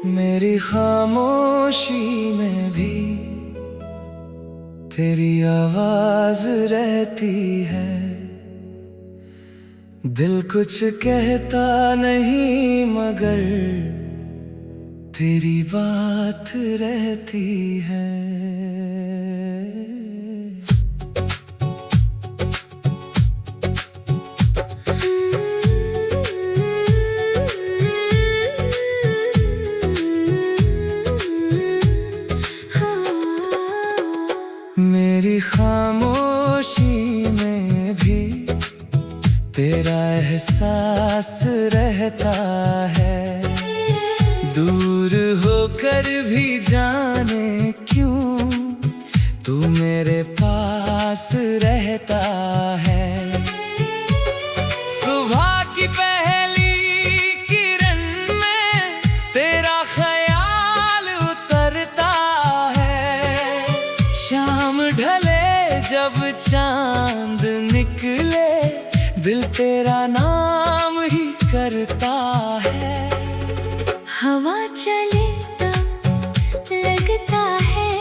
मेरी खामोशी में भी तेरी आवाज रहती है। दिल कुछ कहता नहीं मगर तेरी बात रहती है। मेरी खामोशी में भी तेरा एहसास रहता है। दूर होकर भी जाने क्यों तू मेरे पास रहता है। सुबह की पहली किरण में तेरा ख्याल उतरता है। शाम ढले जब चांद निकले दिल तेरा नाम ही करता है। हवा चले तो लगता है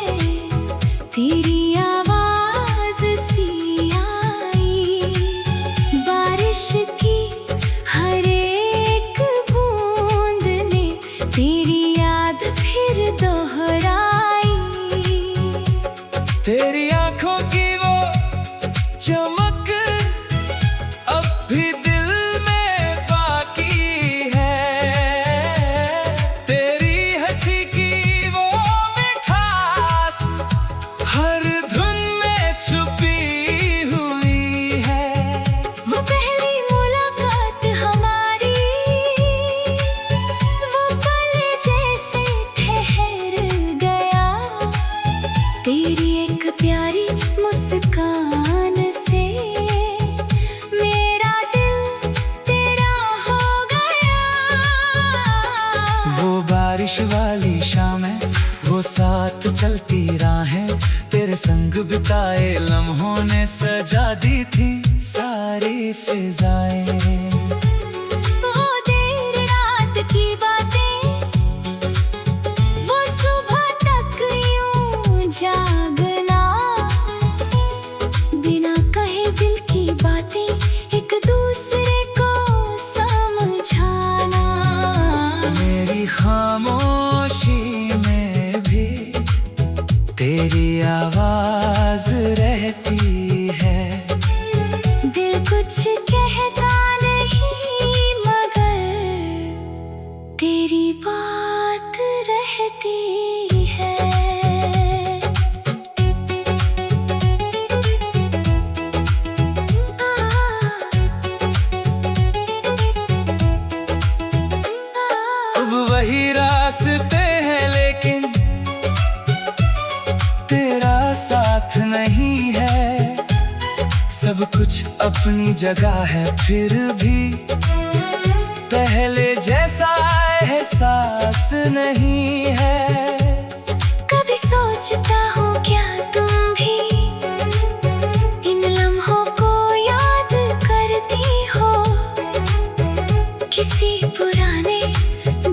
तेरी आवाज सी आई। बारिश की हर एक बूंद ने तेरी याद फिर दोहराई। तेरी आंखों की वो चमक अब भी दिल में बाकी है। तेरी हंसी की वो मिठास हर धुन में छुपी हुई है। वो पहली मुलाकात हमारी, वो पल जैसे ठहर गया। तेरी एक प्यारी मुस्कान से मेरा दिल तेरा हो गया। वो बारिश वाली शामें, वो साथ चलती राहें, तेरे संग बिताए लम्हों ने सजा दी थी सारी फिजाएं। वो देर रात की बातें, वो सुबह तक यूं जागना। बिना कहे दिल की बातें एक दूसरे को समझाना। मेरी खामोशी में भी तेरी आवाज रहती है। दिल कुछ कहता नहीं मगर तेरी बात रहती है। अब वही रास्ते हैं लेकिन तेरा साथ नहीं है। सब कुछ अपनी जगह है फिर भी पहले जैसा एहसास नहीं है। कभी सोचता हूँ क्या तुम भी इन लम्हों को याद करती हो। किसी पुराने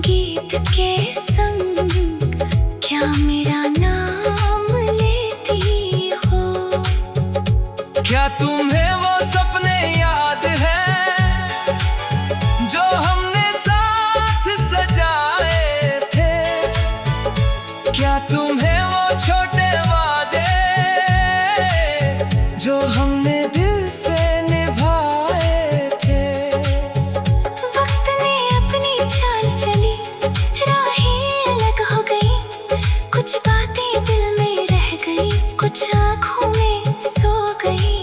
गीत के संग क्या मेरा नाम लेती हो। क्या तुम्हें वो सपने याद हैं जो हमने साथ सजाए थे। क्या तुम्हें वो छोटे वादे जो हमने दिल से निभाए थे। वक्त ने अपनी चाल चली, राहें अलग हो गई। कुछ बातें दिल में रह गई, कुछ आँखों में सो गई।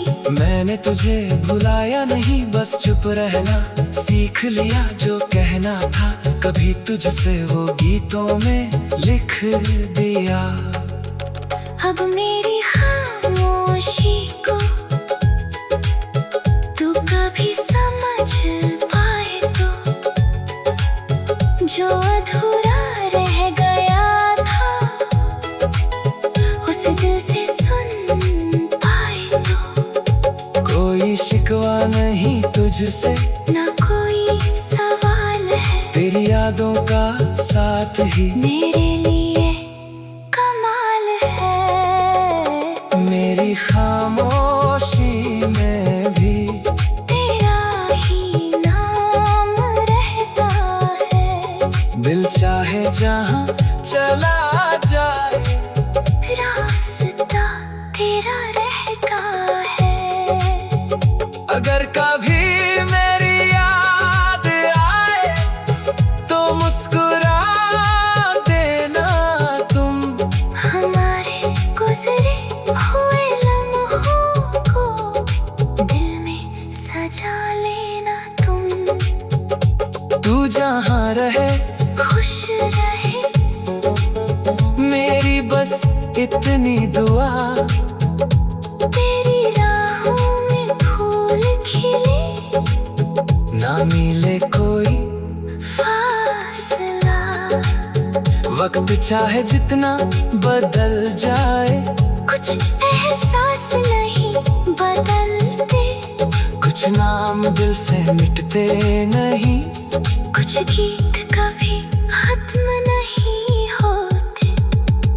मैंने तुझे भुलाया नहीं, बस चुप रहना सीख लिया। जो कहना था कभी तुझसे वो गीतों में लिख दिया। अब मेरी खामोशी को तू कभी समझ पाए तो। जो अधूरा रह गया था उस दिल से सुन पाए तो कोई शिकवा नहीं तुझसे, ना कोई सवाल है, तेरी यादों का साथ ही मेरे लिए कमाल है। मेरी खामोशी में भी तेरा ही नाम रहता है, दिल चाहे जहाँ चला जाए, रास्ता तेरा रहता है। अगर कभी मेरी याद आए तो मुस्कुरा देना तुम, हमारे गुजरे हुए लम्हों को दिल में सजा लेना तुम। तू जहाँ रहे खुश रहे, मेरी बस इतनी दुआ, तेरी राहों में फूल खिले, ना मिले कोई फासला। वक्त चाहे जितना बदल जाए, कुछ एहसास नहीं बदलते, कुछ नाम दिल से मिटते नहीं, कुछ गीत कभी खत्म नहीं होते।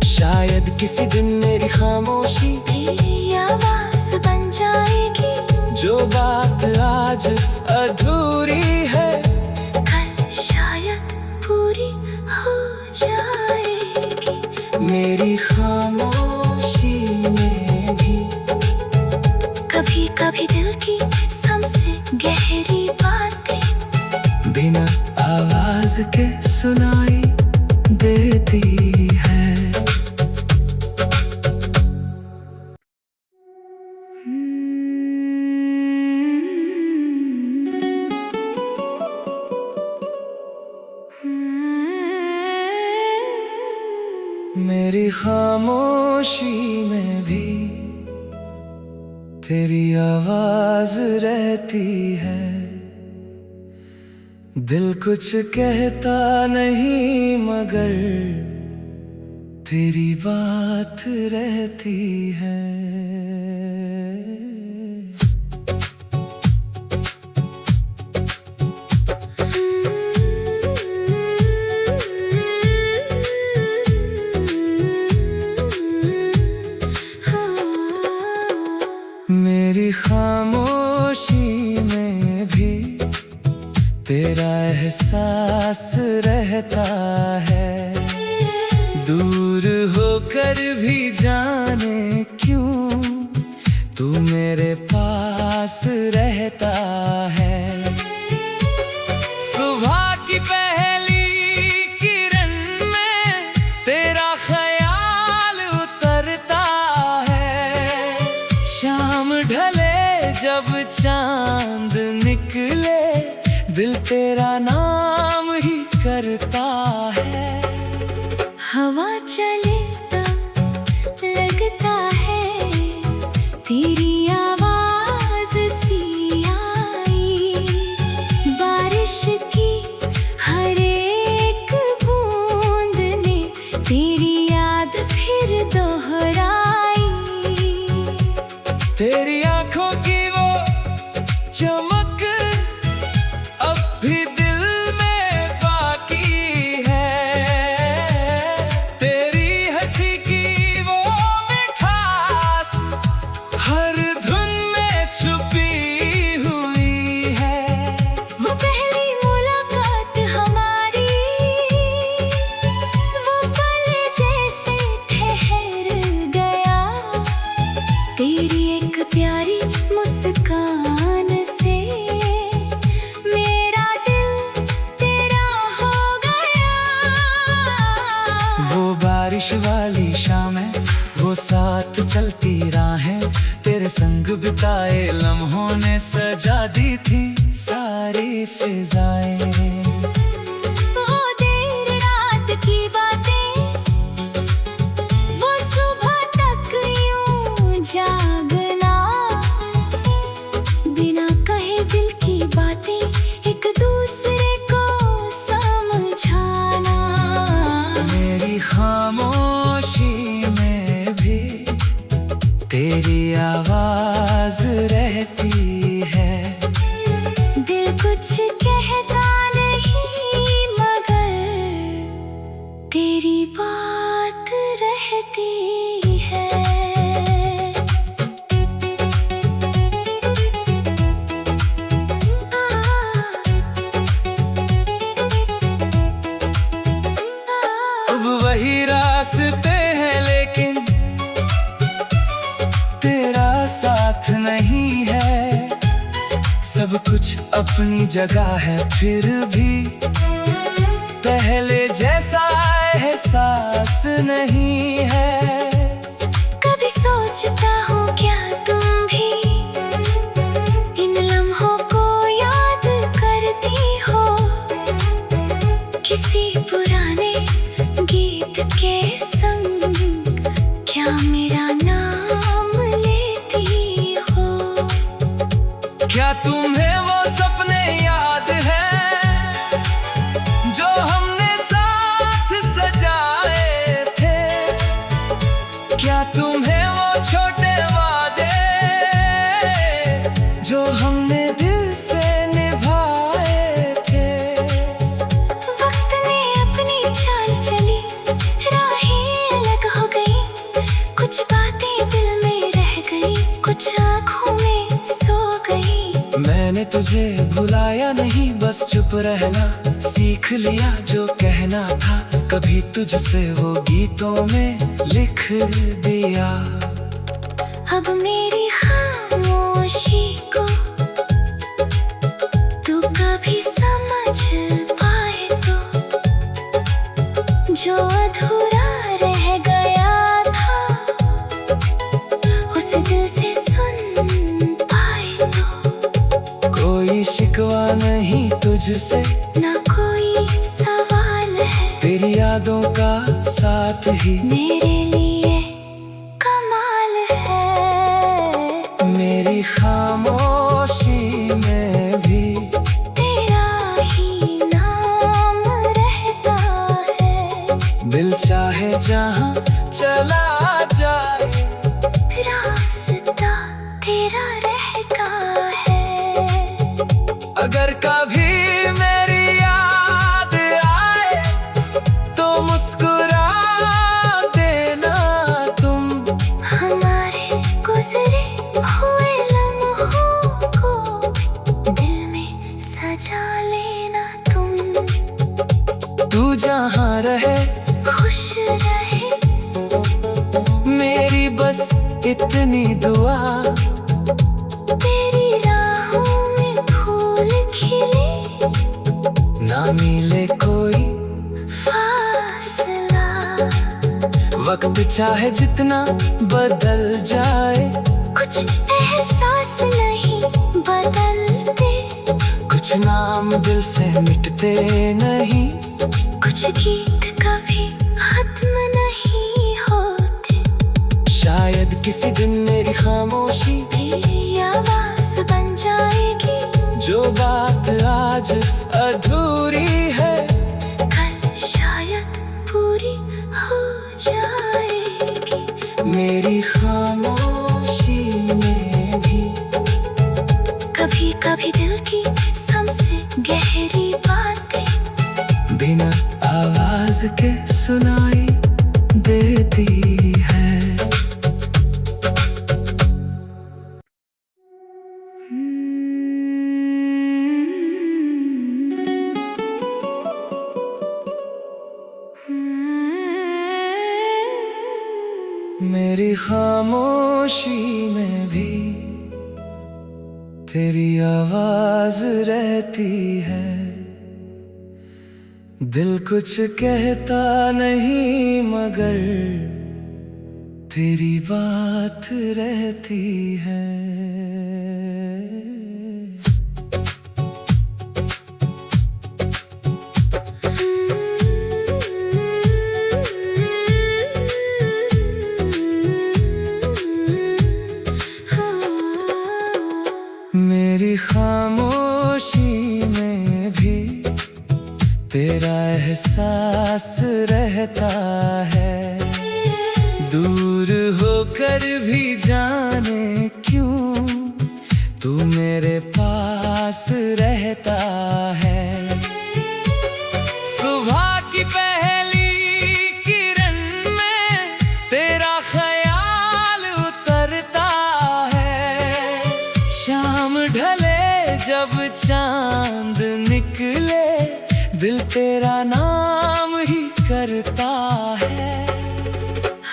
शायद किसी दिन मेरी खामोशी तेरी आवाज बन जाएगी, जो बात आज अधूरी है, कल शायद पूरी हो जाएगी। मेरी खामोशी में भी कभी कभी दिल की सबसे गहरी बातें बिना आवाज के सुनाई देती है। मेरी खामोशी में भी तेरी आवाज रहती है, दिल कुछ कहता नहीं मगर तेरी बात रहती है। मेरी खामोशी में भी तेरा एहसास रहता है, दूर होकर भी जाने क्यों तू मेरे पास रहता है। सुबह की पहली किरण में तेरा ख्याल उतरता है, शाम ढले जब चांद निकले दिल तेरा नाम ही करता है। हवा चले तो लगता है तेरी आवाज सी आई, बारिश की हर एक बूंद ने तेरी याद फिर दोहराई। तेरी आंखों की वो चमक अब भी दिल में बाकी है, तेरी हंसी की वो मिठास हर धुन में छुपी हुई है। वो पहली मुलाकात हमारी, वो पल जैसे ठहर गया, तेरी एक प्यारी मुस्कान से मेरा दिल तेरा हो गया। वो बारिश वाली शामें, वो साथ चलती राहें, तेरे संग बिताए लम्हों ने सजा दी थी सारी फिजाएं। वो देर रात की बातें, वो सुबह तक यूं जागना, बिना कहे दिल की बातें एक दूसरे को समझाना। मेरी खामोशी में भी तेरी आवाज रहती है। दिल कुछ कहता नहीं मगर तेरी बात रहती है। अब वही रास्ते हैं लेकिन तेरा साथ नहीं है। सब कुछ अपनी जगह है फिर भी पहले जैसा एहसास नहीं है। कभी सोचता हूँ क्या तुम भी इन लम्हों को याद करती हो, किसी पुराने गीत के संग क्या मेरा नाम लेती हो। क्या तुम्हें वो सपने याद हैं जो हमने साथ सजाए थे? क्या तुम्हें वो छोटे वादे जो हमने दिल से निभाए थे? वक्त ने अपनी चाल चली, राहें अलग हो गई, कुछ बातें दिल में रह गई, कुछ आँखों में सो गई। मैंने तुझे भुलाया नहीं, बस चुप रहना सीख लिया। जो कहना था कभी तुझसे वो गीतों में लिख दिया। अब मेरी खामोशी को तू कभी समझ पाए तो, जो अधूरा रह गया था उसे दिल से सुन पाए तो। कोई शिकवा नहीं तुझसे, ना कोई सवाल है, तेरी यादों का साथ ही मेरे लिए कमाल है। मेरी खामोशी में भी तेरा ही नाम रहता है। दिल चाहे जहाँ चला जाए, रास्ता तेरा रहता है। अगर कभी मेरी याद आए तो मुस्कुरा देना तुम। हमारे गुजरे हुए लम्हों को दिल में सजा लेना तुम। तू जहाँ रहे खुश रहे, मेरी बस इतनी दुआ। तेरी राहों में फूल खिले, ना मिले कोई फासला। वक्त चाहे जितना बदल जाए, कुछ एहसास नहीं बदलते, कुछ नाम दिल से मिटते नहीं। कुछ गीत कभी खत्म नहीं होते, शायद किसी दिन मेरी खामोशी तेरी आवाज बन जाएगी। जो बात आज अधूरी है, कल शायद पूरी हो जाएगी। मेरी खामोशी में भी कभी कभी दिल की सबसे गहरी बातें बिना आवाज के सुनाई देती है। मेरी खामोशी में भी तेरी आवाज रहती है। दिल कुछ कहता नहीं मगर तेरी बात रहती है। मेरी खामोशी में भी तेरा एहसास रहता है। दूर होकर भी जाने क्यों तू मेरे पास रहता है। सुबह की पहली किरण में तेरा ख्याल उतरता है। शाम ढले जब चांद निकले दिल तेरा नाम ही करता है।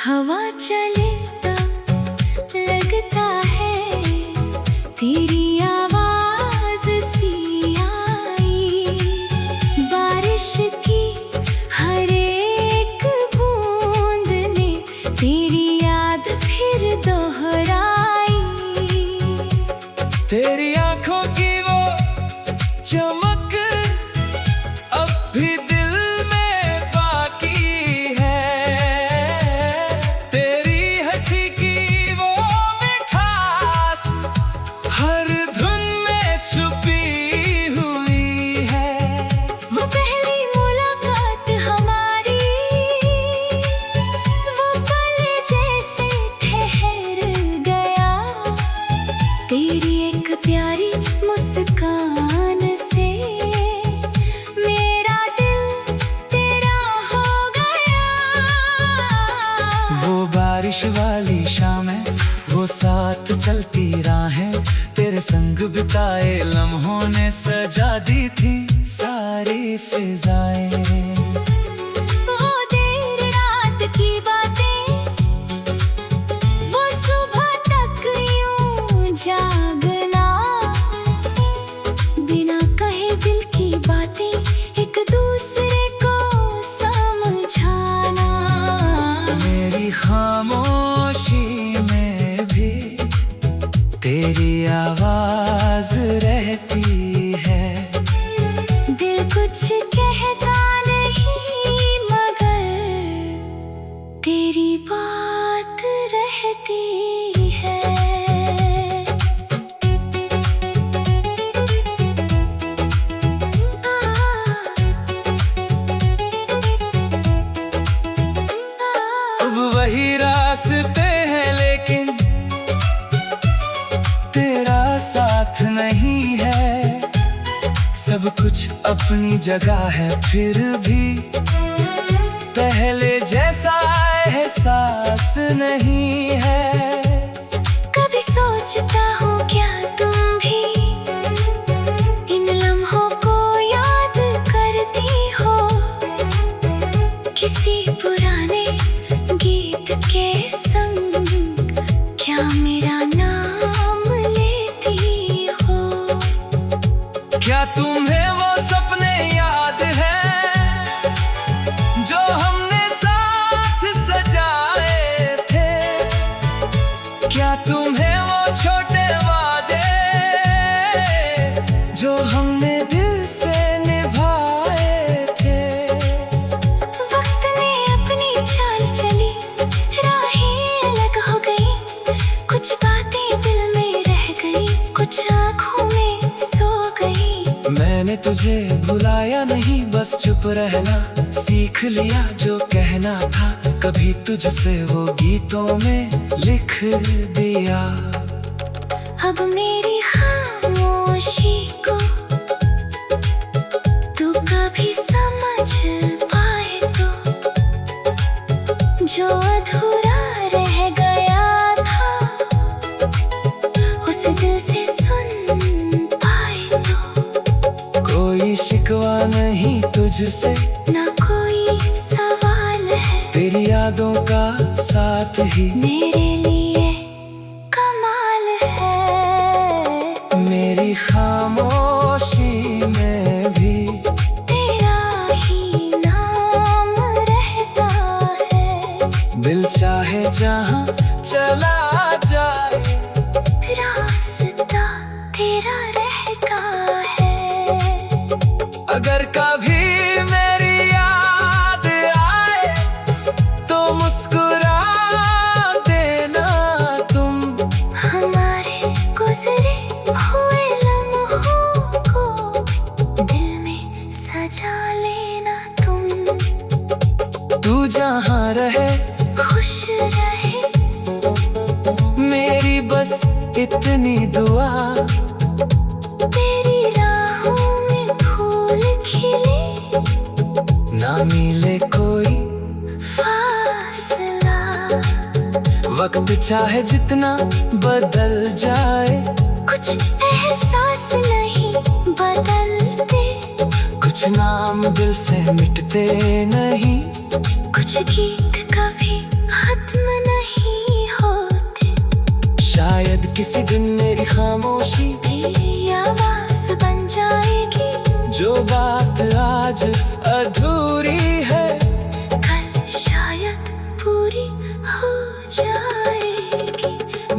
हवा चले तो लगता है तेरी आवाज सी आई। बारिश की हर एक बूंद ने तेरी याद फिर दोहराई। तेरी आंखों की वो चमक अब भी दिल में बाकी है। तेरी हंसी की वो मिठास हर धुन में छुपी हुई है। वो पहली मुलाकात हमारी, वो पल जैसे ठहर गया। तेरी एक प्यारी मुस्कान से मेरा दिल तेरा हो गया। वो बारिश वाली शामें, वो साथ चलती राहें, तेरे संग बिताए लम्हों ने सजा दी थी सारी फिजाएं। वो देर रात की बातें, वो सुबह तक यूं जागना। बिना कहे दिल की बातें एक दूसरे को समझाना। मेरी खामोशी में भी तेरी आवाज रहती है। दिल कुछ कहता नहीं मगर तेरी बात रहती है। अब वही रास्ते हैं लेकिन तेरा साथ नहीं है। सब कुछ अपनी जगह है फिर भी पहले जैसा एहसास नहीं है। कभी सोचता हूँ क्या तुम भी इन लम्हों को याद करती हो। किसी पुराने गीत के संग क्या मेरा नाम लेती हो। क्या तुम्हें वो सपने याद हैं जो हमने साथ सजाए थे। क्या तुम्हें वो छोटे वादे जो हमने दिल से निभाए थे। वक्त ने अपनी चाल चली, राहें अलग हो गई। कुछ बातें दिल में रह गई, कुछ आँखों में सो गई। मैंने तुझे भुलाया नहीं, बस चुप रहना सीख लिया। जो कहना था कभी तुझसे वो गीतों में लिख दिया। अब मेरी खामोशी को तू कभी समझ पाए तो। जो अधूरा रह गया था उस दिल से सुन पाए तो। कोई शिकवा नहीं तुझसे, ना कोई सवाल है, तेरी यादों का साथ ही मेरे लिए कमाल है। मेरी खामोशी में भी तेरा ही नाम रहता है। दिल चाहे जहाँ चला जाए, रास्ता तेरा रहता है। अगर कभी मेरी याद आए तो मुस्कुरा देना तुम। हमारे गुजरे हुए लम्हों को दिल में सजा लेना तुम। तू जहाँ रहे खुश रहे। इतनी दुआ तेरी राहों में फूल खिले, ना मिले कोई फासला। वक्त चाहे जितना बदल जाए, कुछ एहसास नहीं बदलते, कुछ नाम दिल से मिटते नहीं, कुछ गीत कभी खत्म नहीं होते। शायद किसी दिन मेरी खामोशी मेरी आवाज बन जाएगी, जो बात आज अधूरी है कल शायद पूरी हो जाएगी।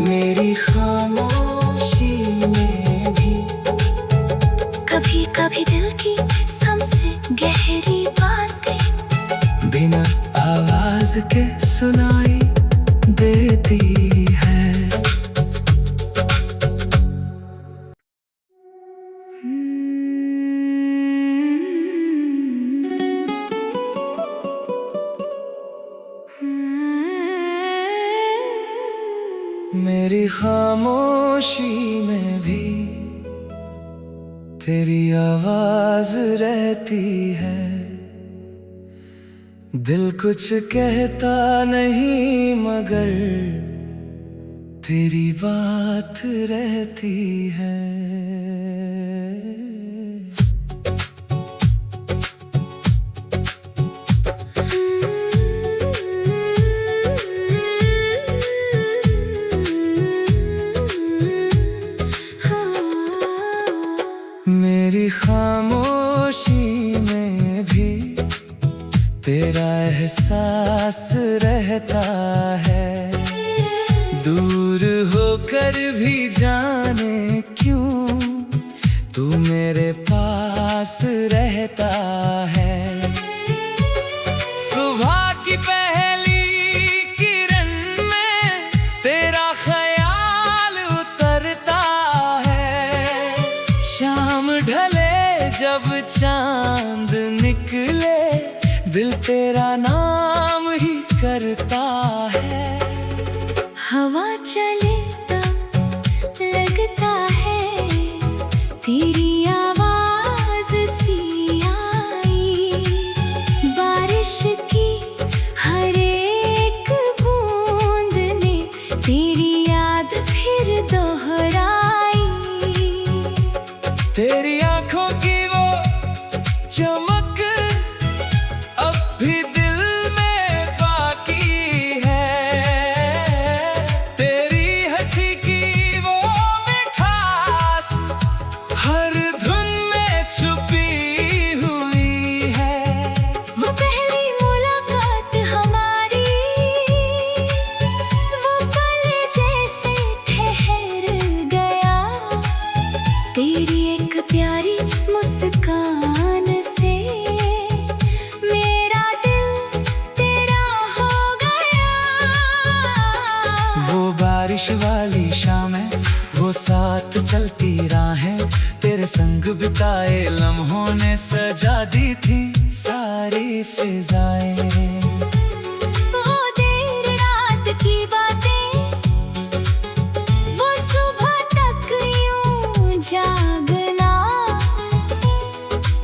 मेरी खामोशी में भी कभी कभी दिल की सबसे गहरी बातें बिना आवाज के सुनाई देती है। मेरी खामोशी में भी तेरी आवाज रहती है। दिल कुछ कहता नहीं मगर तेरी बात रहती है। मेरी खामोशी में भी तेरा एहसास रहता है। दूर होकर भी जाने क्यों तू मेरे पास रहता है। सुबह की पहली किरण में तेरा ख्याल उतरता है। शाम ढले जब चांद निकले दिल तेरा नाम ही करता है। हवा चले तो लगता है तेरी आवाज सी आई। बारिश की हर एक बूंद ने तेरी याद फिर दोहराई। तेरी आंखों की वो चमक अब भी दिल में बाकी है। तेरी हंसी की वो मिठास हर धुन में छुपी हुई है। वो पहली मुलाकात हमारी, वो पल जैसे ठहर गया। तेरी एक प्यारी मुस्कान से मेरा दिल तेरा हो गया। वो बारिश वाली शामें, वो साथ चलती राहें, तेरे संग बिताए लम्हों ने सजा दी थी सारी फिजाएं। वो देर रात की बातें, वो सुबह तक यूं जागना,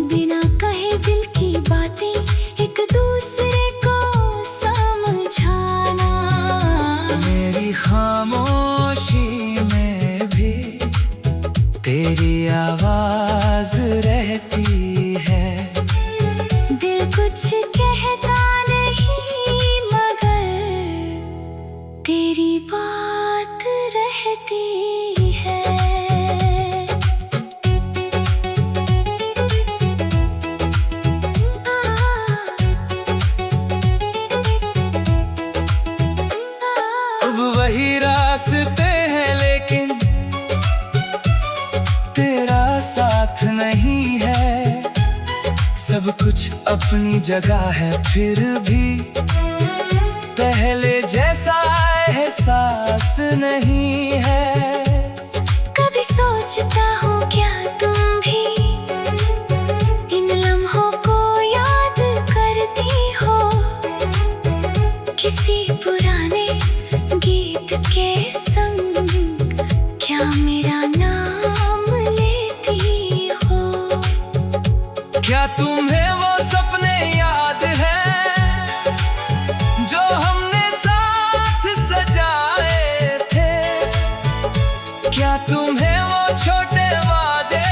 बिना कहे दिल की बातें एक दूसरे को समझाना। मेरी खामोशी में भी तेरी आवाज रहती है। दिल कुछ कहता नहीं मगर तेरी बात रहती है। अब वही रास्ते हैं लेकिन तेरा साथ नहीं है। सब कुछ अपनी जगह है फिर भी पहले जैसा एहसास नहीं है। कभी सोचता हूँ क्या तुम भी इन लम्हों को याद करती हो। किसी पुराने गीत के संग क्या क्या मेरा नाम लेती हो? क्या तुम्हें वो सपने याद हैं जो हमने साथ सजाए थे? क्या तुम्हें वो छोटे वादे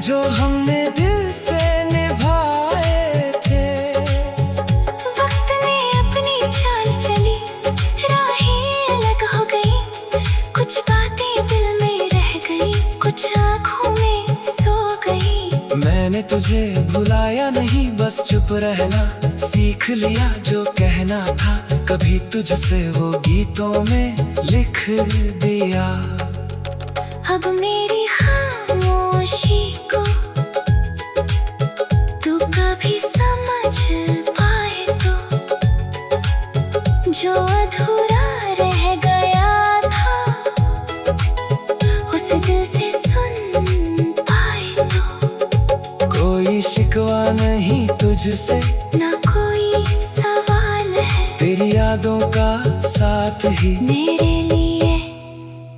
जो हमने दिल से निभाए थे? वक्त ने अपनी चाल चली, राहें अलग हो गई, कुछ बातें दिल में रह गई, कुछ आँखों में सो गई। मैंने तुझे भुलाया नहीं, बस चुप रहना सीख लिया। जो कहना था कभी तुझसे वो गीतों में लिख दिया। अब मेरी खामोशी को तू कभी समझ पाए तो, जो अधूरा रह गया था उस दिल से सुन पाए तो। कोई शिकवा नहीं तुझसे, ना कोई सवाल है, तेरी यादों का साथ ही मेरे लिए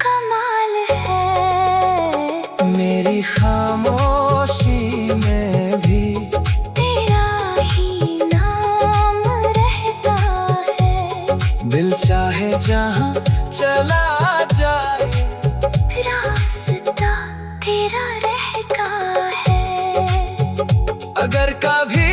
कमाल है। मेरी खामोशी में भी तेरा ही नाम रहता है। दिल चाहे जहाँ चला जाए, रास्ता तेरा रहता है। अगर कभी